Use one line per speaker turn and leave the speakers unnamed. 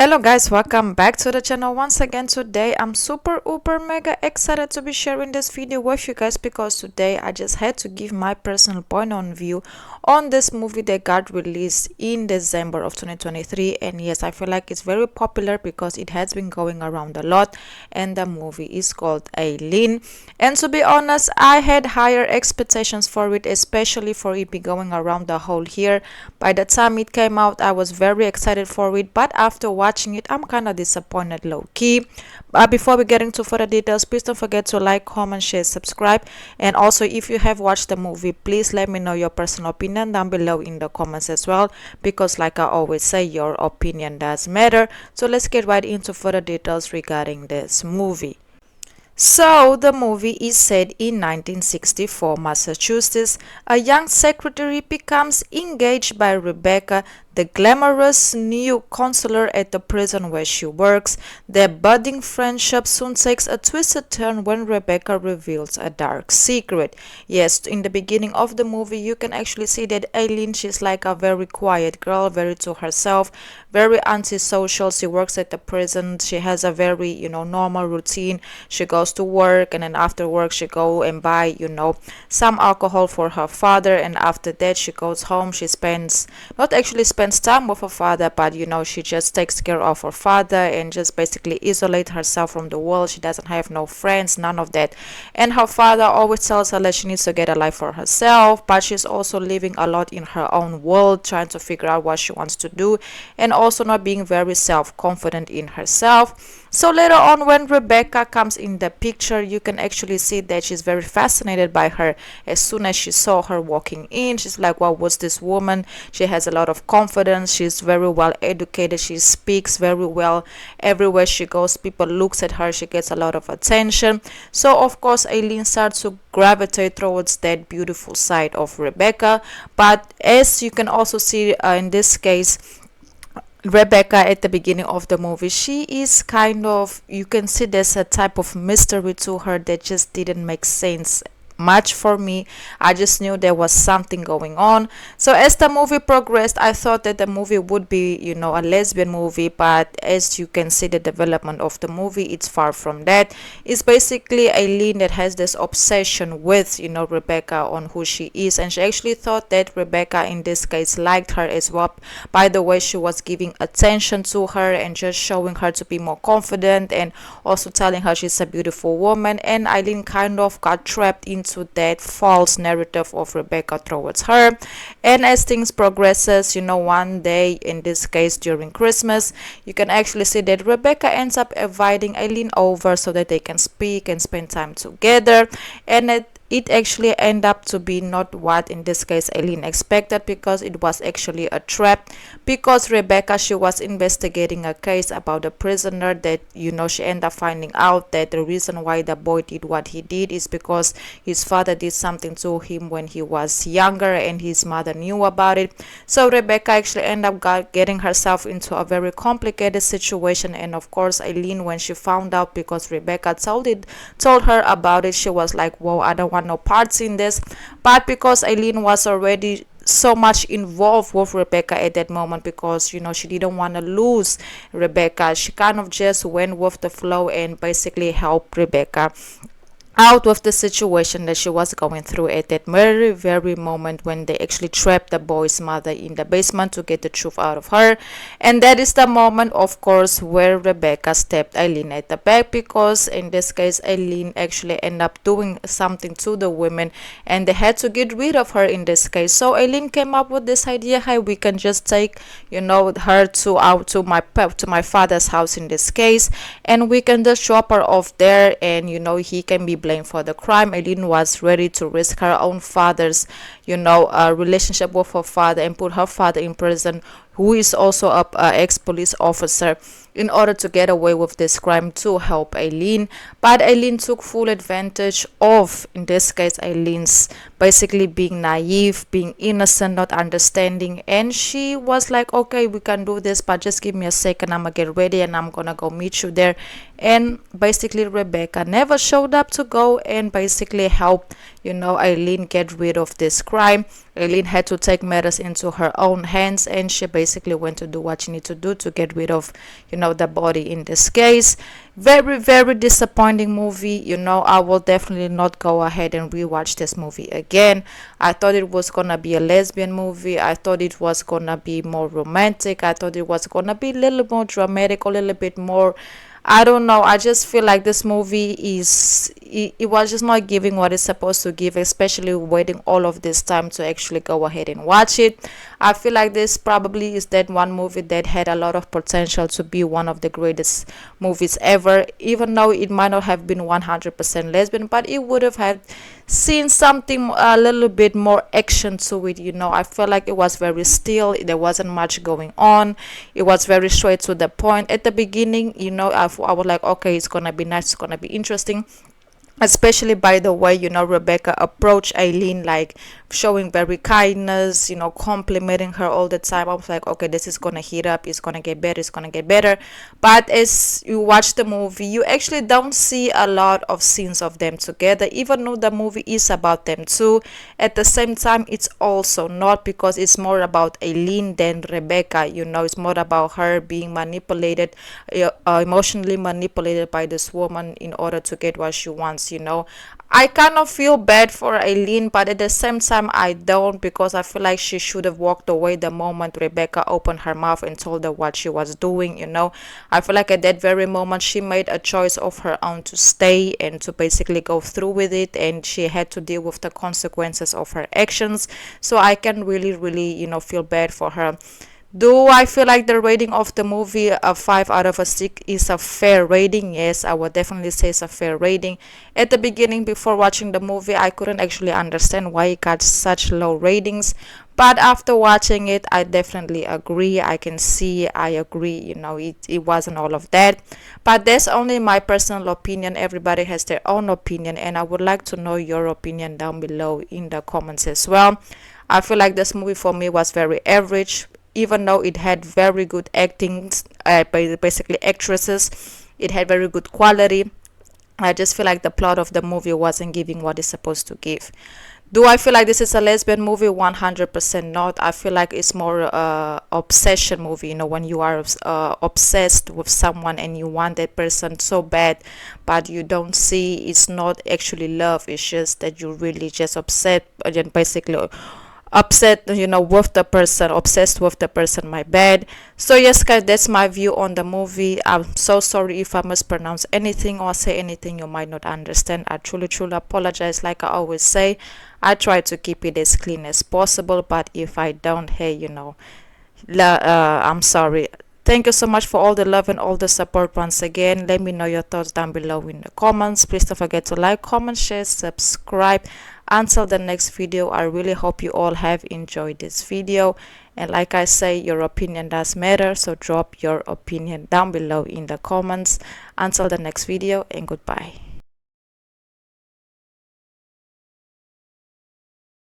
Hello guys, welcome back to the channel once again. Today I'm super uber mega excited to be sharing this video with you guys because today I just had to give my personal point on view on this movie that got released in December of 2023. And yes, I feel like it's very popular because it has been going around a lot, and the movie is called Eileen. And to be honest, I had higher expectations for it, especially for it be going around the whole year. By the time it came out, I was very excited for it, but after watching it, I'm kind of disappointed low-key. But before we get into further details, please don't forget to like, comment, share, subscribe. And also, if you have watched the movie, please let me know your personal opinion down below in the comments as well, because like I always say, your opinion does matter. So let's get right into further details regarding this movie. So, the movie is set in 1964 Massachusetts. A young secretary becomes engaged by Rebecca, the glamorous new counselor at the prison where she works. Their budding friendship soon takes a twisted turn when Rebecca reveals a dark secret. Yes, in the beginning of the movie, you can actually see that Eileen, she's like a very quiet girl, very to herself, very antisocial. She works at the prison. She has a very, normal routine. She goes to work, and then after work she go and buy, some alcohol for her father, and after that she goes home. She spends time with her father, but she just takes care of her father and just basically isolate herself from the world. She doesn't have no friends, none of that. And her father always tells her that she needs to get a life for herself, but she's also living a lot in her own world, trying to figure out what she wants to do, and also not being very self-confident in herself. So later on, when Rebecca comes in the picture, you can actually see that she's very fascinated by her. As soon as she saw her walking in, she's like, "What was this woman?" She has a lot of confidence. She's very well educated. She speaks very well. Everywhere she goes, people looks at her. She gets a lot of attention. So of course, Eileen starts to gravitate towards that beautiful side of Rebecca. But as you can also see in this case, Rebecca at the beginning of the movie, she is kind of, you can see there's a type of mystery to her that just didn't make sense much for me. I just knew there was something going on. So as the movie progressed, I thought that the movie would be, a lesbian movie, but as you can see the development of the movie, it's far from that. It's basically Eileen that has this obsession with, Rebecca on who she is, and she actually thought that Rebecca in this case liked her as well. By the way, she was giving attention to her and just showing her to be more confident, and also telling her she's a beautiful woman. And Eileen kind of got trapped into that false narrative of Rebecca towards her. And as things progresses, one day, in this case during Christmas, you can actually see that Rebecca ends up inviting Eileen over so that they can speak and spend time together. And it actually ended up to be not what in this case Eileen expected, because it was actually a trap. Because Rebecca, she was investigating a case about a prisoner that she ended up finding out that the reason why the boy did what he did is because his father did something to him when he was younger, and his mother knew about it. So Rebecca actually ended up getting herself into a very complicated situation. And of course, Eileen, when she found out, because Rebecca told her about it, she was like, "Whoa, I don't want no parts in this." But because Eileen was already so much involved with Rebecca at that moment, because she didn't want to lose Rebecca, she kind of just went with the flow and basically helped Rebecca out of the situation that she was going through at that very moment when they actually trapped the boy's mother in the basement to get the truth out of her. And that is the moment, of course, where Rebecca stabbed Eileen at the back, because in this case Eileen actually ended up doing something to the women, and they had to get rid of her in this case. So Eileen came up with this idea: "Hey, we can just take her to my father's house in this case, and we can just drop her off there, and he can be blamed for the crime." Eileen was ready to risk her own father's relationship with her father and put her father in prison, who is also a ex-police officer, in order to get away with this crime to help Eileen. But Eileen took full advantage of, in this case, Eileen's basically being naive, being innocent, not understanding, and she was like, "Okay, we can do this, but just give me a second, I'm gonna get ready and I'm gonna go meet you there." And basically Rebecca never showed up to go and basically help Eileen get rid of this crime. Eileen had to take matters into her own hands, and she basically went to do what she needed to do to get rid of the body in this case. Very, very disappointing movie. I will definitely not go ahead and rewatch this movie again. I thought it was gonna be a lesbian movie. I thought it was gonna be more romantic. I thought it was gonna be a little more dramatic, a little bit more, I don't know. I just feel like this movie it was just not giving what it's supposed to give, especially waiting all of this time to actually go ahead and watch it. I feel like this probably is that one movie that had a lot of potential to be one of the greatest movies ever, even though it might not have been 100% lesbian, but it would have had seen something a little bit more action to it. I felt like it was very still. There wasn't much going on. It was very straight to the point at the beginning. I was like, okay, it's gonna be nice, it's gonna be interesting, especially by the way Rebecca approached Eileen, like showing very kindness, complimenting her all the time. I was like, okay, this is gonna heat up, it's gonna get better, it's gonna get better. But as you watch the movie, you actually don't see a lot of scenes of them together, even though the movie is about them too. At the same time, it's also not, because it's more about Eileen than Rebecca. It's more about her being manipulated, emotionally manipulated by this woman in order to get what she wants. I kind of feel bad for Eileen, but at the same time I don't, because I feel like she should have walked away the moment Rebecca opened her mouth and told her what she was doing. I feel like at that very moment she made a choice of her own to stay and to basically go through with it, and she had to deal with the consequences of her actions. So I can really feel bad for her. Do I feel like the rating of the movie, a 5 out of a 6, is a fair rating? Yes, I would definitely say it's a fair rating. At the beginning, before watching the movie, I couldn't actually understand why it got such low ratings. But after watching it, I definitely agree. I can see, I agree, it wasn't all of that. But that's only my personal opinion. Everybody has their own opinion, and I would like to know your opinion down below in the comments as well. I feel like this movie for me was very average, even though it had very good acting, basically actresses. It had very good quality. I just feel like the plot of the movie wasn't giving what it's supposed to give. Do I feel like this is a lesbian movie? 100% not. I feel like it's more obsession movie, when you are obsessed with someone and you want that person so bad, but you don't see it's not actually love. It's just that you really just upset, and basically upset with the person, obsessed with the person, my bad. So yes guys, that's my view on the movie. I'm so sorry if I mispronounce anything or say anything you might not understand. I truly apologize. Like I always say, I try to keep it as clean as possible, but if I don't, hey, I'm sorry. Thank you so much for all the love and all the support once again. Let me know your thoughts down below in the comments. Please don't forget to like, comment, share, subscribe. Until the next video, I really hope you all have enjoyed this video. And like I say, your opinion does matter, so drop your opinion down below in the comments. Until the next video, and goodbye.